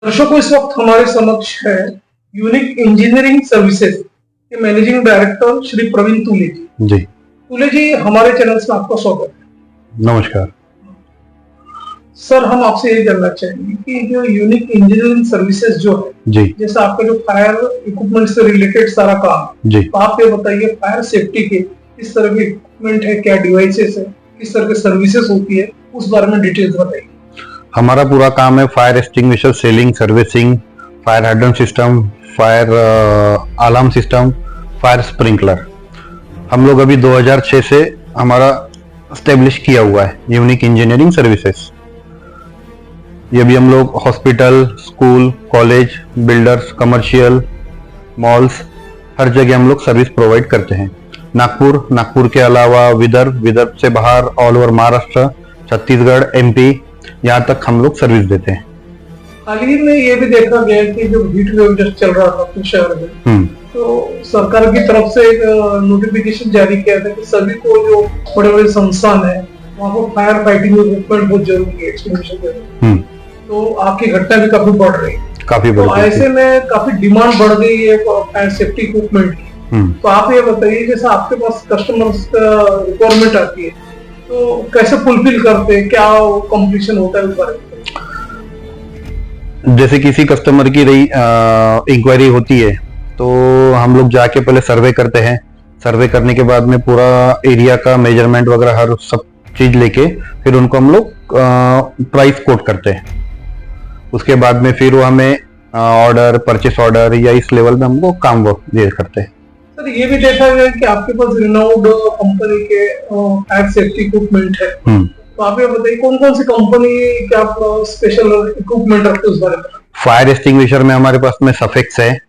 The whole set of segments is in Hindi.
दर्शकों, इस वक्त हमारे समक्ष है यूनिक इंजीनियरिंग सर्विसेज के मैनेजिंग डायरेक्टर श्री प्रवीण तुले जी। जी तुले जी, हमारे चैनल में आपका स्वागत है। नमस्कार सर, हम आपसे ये जानना चाहेंगे कि जो यूनिक इंजीनियरिंग सर्विसेज जो है, जी जैसे आपका जो फायर इक्विपमेंट से रिलेटेड सारा काम जी तो आप ये बताइए, फायर सेफ्टी के किस तरह के इक्विपमेंट है, क्या डिवाइसेस है, किस तरह की सर्विसेज होती है, उस बारे में डिटेल्स बताइए। हमारा पूरा काम है fire extinguisher selling, servicing, fire hydrant system, fire alarm system, fire sprinkler. हम लोग अभी 2006 से हमारा स्टेब्लिश किया हुआ है यूनिक इंजीनियरिंग सर्विसेज। ये भी हम लोग hospital, school, college, builders, commercial, malls, हर जगह हम लोग सर्विस प्रोवाइड करते हैं। नागपुर के अलावा विदर्भ से बाहर all over Maharashtra, Chhattisgarh, MP, यहाँ तक हम लोग सर्विस देते हैं। हाल ही में ये भी देखा गया कि जो हीट वेव जब चल रहा था अपने शहर में, तो सरकार की तरफ से एक नोटिफिकेशन जारी किया था कि सभी को जो बड़े बड़े संस्थान है वहाँ पर फायर फाइटिंग इक्विपमेंट बहुत जरूरी है, एक्सटिंग्विशर जरूरी। तो आपकी घटना भी काफी बढ़ रही है, तो ऐसे में काफी डिमांड बढ़ गई है फायर सेफ्टी इक्विपमेंट की। तो आप ये बताइए, जैसे आपके पास कस्टमर्स का रिक्वायरमेंट आती है तो कैसे फुलफिल करते हैं, क्या कंप्लीशन होता है उस बारे में? जैसे किसी कस्टमर की इंक्वायरी होती है तो हम लोग जाके पहले सर्वे करते हैं। सर्वे करने के बाद में पूरा एरिया का मेजरमेंट वगैरह हर सब चीज लेके फिर उनको हम लोग प्राइस कोट करते हैं। उसके बाद में फिर वो हमें ऑर्डर, परचेस ऑर्डर या इस लेवल में हमको काम वर्क दे करते हैं। सर, ये भी देखा गया कि आपके पास रिनाउंड कंपनी के फायर सेफ्टी इक्विपमेंट है, तो आप ये बताइए कौन कौन सी कंपनी के आप स्पेशल इक्विपमेंट रखते हैं उस बारे में? फायर एक्सटिंग्विशर में हमारे पास में सफेक्स है,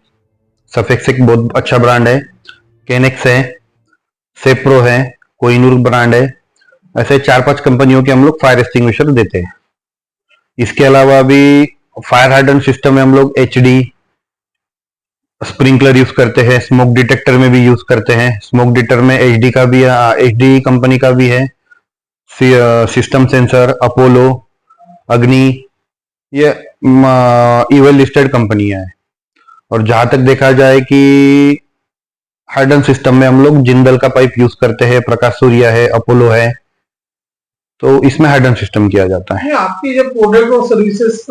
सफेक्स एक बहुत अच्छा ब्रांड है। केनेक्स है, सेप्रो है, कोहिनूर ब्रांड है। ऐसे 4-5 कंपनियों के हम लोग फायर एक्सटिंग्विशर देते हैं। इसके अलावा भी फायर हाइड्रेंट सिस्टम में हम लोग एचडी स्प्रिंकलर यूज करते हैं। स्मोक डिटेक्टर में भी यूज करते हैं। स्मोक डिटेक्टर में एचडी का भी, एचडी कंपनी का भी है। सिस्टम सेंसर, अपोलो, अग्नि, ये ईवेल लिस्टेड कंपनियां है। और जहां तक देखा जाए कि हाइड्रेंट सिस्टम में हम लोग जिंदल का पाइप यूज करते हैं, प्रकाश सूर्या है, अपोलो है, तो इसमें हाइड्रेंट सिस्टम किया जाता है। आपकी जब प्रोडक्ट और सर्विसेज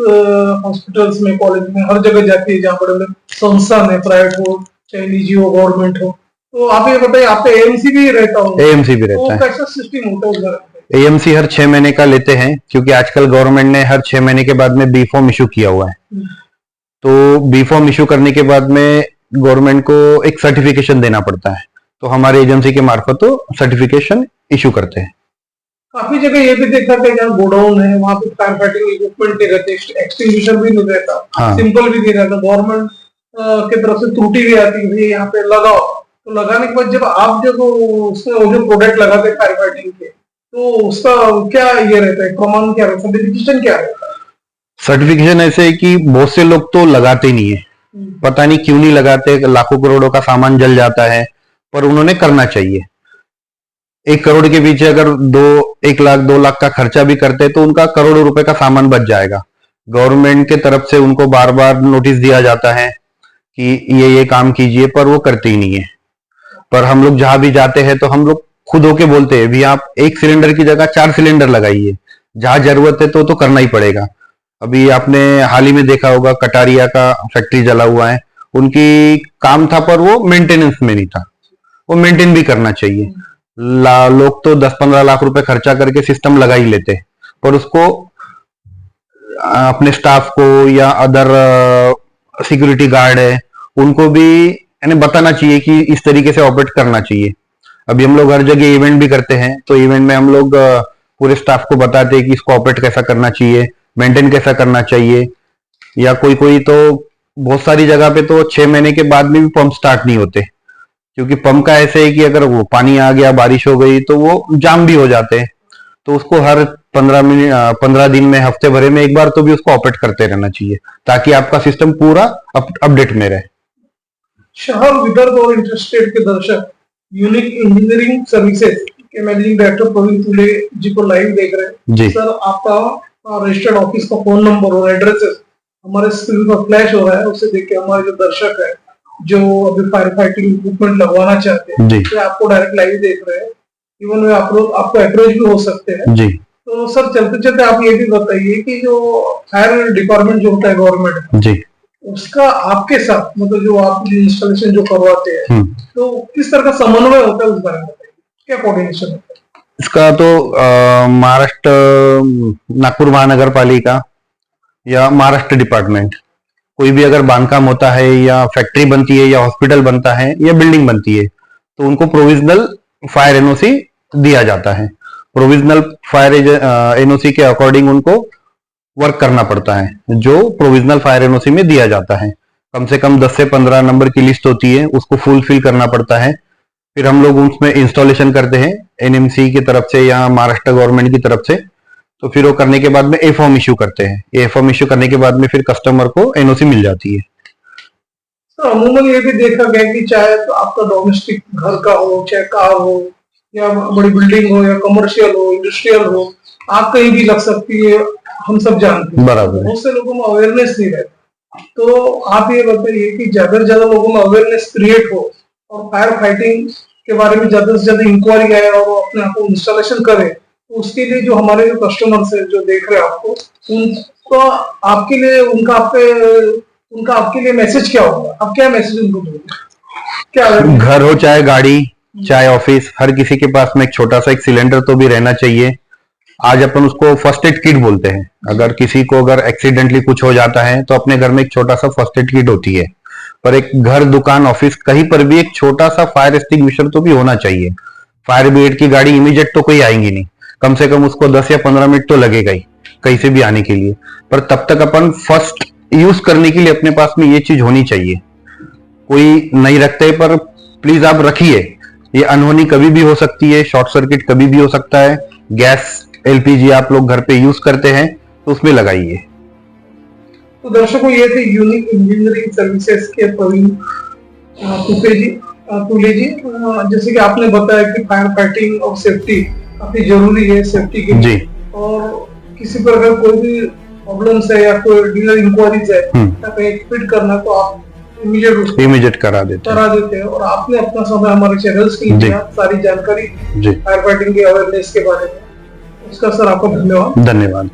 हॉस्पिटल्स में, कॉलेज में, हर जगह जाती है जहाँ बड़े संस्थान है, प्राइवेट हो चाहे निजी हो, गवर्नमेंट हो, तो आप ये बताइए, आप पे एएमसी भी रहता हो? एएमसी भी रहता है। कैसा सिस्टम होता है उधर? एएमसी हर 6 महीने का लेते हैं, क्योंकि आजकल गवर्नमेंट ने हर 6 महीने के बाद में बी फॉर्म इशू किया हुआ है। तो बी फॉर्म इशू करने के बाद में गवर्नमेंट को एक सर्टिफिकेशन देना पड़ता है, तो हमारी एजेंसी के मार्फत तो सर्टिफिकेशन इशू करते हैं। काफी जगह ये भी देखा कि जहाँ गोडाउन है वहाँ पे फायर फाइटिंग इक्विपमेंट नहीं रहते, एक्सटिंग्विशर भी नहीं रहता, सिंपल भी नहीं रहता, गवर्नमेंट की तरफ से त्रुटि भी आती है, यहाँ पे लगाओ। तो लगाने के बाद जब आप उसमें जो प्रोडक्ट लगाते हैं फायर फाइटिंग के, तो उसका क्या ये रहता है, प्रमाण क्या रहता है, सर्टिफिकेशन क्या रहता है? सर्टिफिकेशन ऐसे है कि बहुत से लोग तो लगाते नहीं है, पता नहीं क्यों नहीं लगाते। लाखों करोड़ों का सामान जल जाता है, पर उन्होंने करना चाहिए। 1 करोड़ के पीछे अगर 1 लाख 2 लाख का खर्चा भी करते तो उनका करोड़ों रुपए का सामान बच जाएगा। गवर्नमेंट के तरफ से उनको बार बार नोटिस दिया जाता है कि ये काम कीजिए, पर वो करते ही नहीं है। पर हम लोग जहां भी जाते हैं तो हम लोग खुद होके बोलते हैं, भी आप 1 सिलेंडर की जगह 4 सिलेंडर लगाइए, जहां जरूरत है तो करना ही पड़ेगा। अभी आपने हाल ही में देखा होगा, कटारिया का फैक्ट्री जला हुआ है, उनकी काम था पर वो मेंटेनेंस में नहीं था। वो मेंटेन भी करना चाहिए। लोग तो 10-15 लाख रुपए खर्चा करके सिस्टम लगा ही लेते, पर उसको अपने स्टाफ को या अदर सिक्योरिटी गार्ड है उनको भी यानी बताना चाहिए कि इस तरीके से ऑपरेट करना चाहिए। अभी हम लोग हर जगह इवेंट भी करते हैं, तो इवेंट में हम लोग पूरे स्टाफ को बताते हैं कि इसको ऑपरेट कैसा करना चाहिए, मेंटेन कैसा करना चाहिए। या कोई तो बहुत सारी जगह पे तो 6 महीने के बाद में भी पंप स्टार्ट नहीं होते, क्योंकि पंप का ऐसे है कि अगर वो पानी आ गया, बारिश हो गई तो वो जाम भी हो जाते हैं। तो उसको हर 15 दिन में, हफ्ते भरे में एक बार तो भी उसको ऑपरेट करते रहना चाहिए, ताकि आपका सिस्टम पूरा अपडेट में रहे। शहर, विदर्भ और इंटरस्टेट के दर्शक यूनिक इंजीनियरिंग सर्विसेज के मैनेजिंग डायरेक्टर प्रवीण तुले जी को लाइव देख रहे हैं। सर, आपका रजिस्टर्ड ऑफिस का फोन नंबर और एड्रेस हमारे स्क्रीन पर फ्लैश हो रहा है, उसे देख के हमारे जो दर्शक है जो अभी फायर फाइटिंग इक्विपमेंट लगवाना चाहते हैं जी, तो आपको डायरेक्ट लाइव देख रहे हैं, इवन में आप लोग आपको अप्रोच भी हो सकते हैं जी। तो सर चलते चलते आप ये भी बताइए कि जो फायर डिपार्टमेंट जो होता है गवर्नमेंट जी। उसका आपके साथ मतलब जो आप इंस्टॉलेशन जो करवाते हैं तो किस तरह का समन्वय होता है उस बारे में बताइए, क्या कोऑर्डिनेशन होता है इसका तो महाराष्ट्र नागपुर महानगर पालिका या महाराष्ट्र डिपार्टमेंट, कोई भी अगर बांधकाम होता है या फैक्ट्री बनती है या हॉस्पिटल बनता है या बिल्डिंग बनती है तो उनको प्रोविजनल फायर एनओसी दिया जाता है। प्रोविजनल फायर एनओसी के अकॉर्डिंग उनको वर्क करना पड़ता है, जो प्रोविजनल फायर एनओसी में दिया जाता है। कम से कम 10 से 15 नंबर की लिस्ट होती है, उसको फुलफिल करना पड़ता है। फिर हम लोग उसमें इंस्टॉलेशन करते हैं एनएमसी की तरफ से या महाराष्ट्र गवर्नमेंट की तरफ से। तो फिर वो करने के बाद में ए फॉर्म इश्यू करते हैं। ए फॉर्म इश्यू करने के बाद में फिर कस्टमर को एनओसी मिल जाती है। तो अमूमन ये भी देखा गया कि चाहे तो आपका डोमेस्टिक घर का हो, चाहे कार हो या बड़ी बिल्डिंग हो या कमर्शियल हो, इंडस्ट्रियल हो, आग कहीं भी लग सकती है, हम सब जानते हैं। बराबर। बहुत से लोगों में अवेयरनेस नहीं रहता, तो आप ये बताइए कि ज्यादा से ज्यादा लोगों में अवेयरनेस क्रिएट हो और फायर फाइटिंग के बारे में ज्यादा से ज्यादा इंक्वायरी आए और वो अपने आप को इंस्टॉलेशन करे, तो उसके लिए जो हमारे जो कस्टमर्स है जो देख रहे हैं आपको, उनको आपके लिए उनका आपके लिए मैसेज क्या होगा, आप क्या मैसेज उनको दोगे, क्या घर हो चाहे गाड़ी चाहे ऑफिस, हर किसी के पास में एक छोटा सा एक सिलेंडर तो भी रहना चाहिए। आज अपन उसको फर्स्ट एड किट बोलते हैं। अगर किसी को अगर एक्सीडेंटली कुछ हो जाता है तो अपने घर में एक छोटा सा फर्स्ट एड किट होती है, पर एक घर, दुकान, ऑफिस कहीं पर भी एक छोटा सा फायर एक्सटिंग्विशर तो भी होना चाहिए। फायर ब्रिगेड की गाड़ी इमीडिएट तो कोई आएंगी नहीं, कम से कम उसको 10 या 15 मिनट तो लगेगा ही कहीं से भी आने के लिए। पर तब तक अपन फर्स्ट यूज करने के लिए अपने पास में ये चीज होनी चाहिए। कोई नहीं रखते पर प्लीज आप रखिए, ये अनहोनी कभी भी हो सकती है, शॉर्ट सर्किट कभी भी हो सकता है। गैस एलपीजी आप लोग घर पे यूज करते हैं तो उसमें लगाइए। तो दर्शकों ये थे यूनिक इंजीनियरिंग सर्विसेज के प्रवीण तुले जी। जैसे कि आपने बताया कि फायर फाइटिंग और सेफ्टी काफी जरूरी है सेफ्टी के लिए, और किसी पर अगर कोई भी प्रॉब्लम्स है या कोई डीलर इंक्वायरीज है या कहीं फिट करना तो आप इमीडिएट करा देते हैं। और आपने अपना समय हमारे चैनल्स के लिए सारी जानकारी फायर फाइटिंग के अवेयरनेस के बारे में, उसका सर आपका धन्यवाद। धन्यवाद।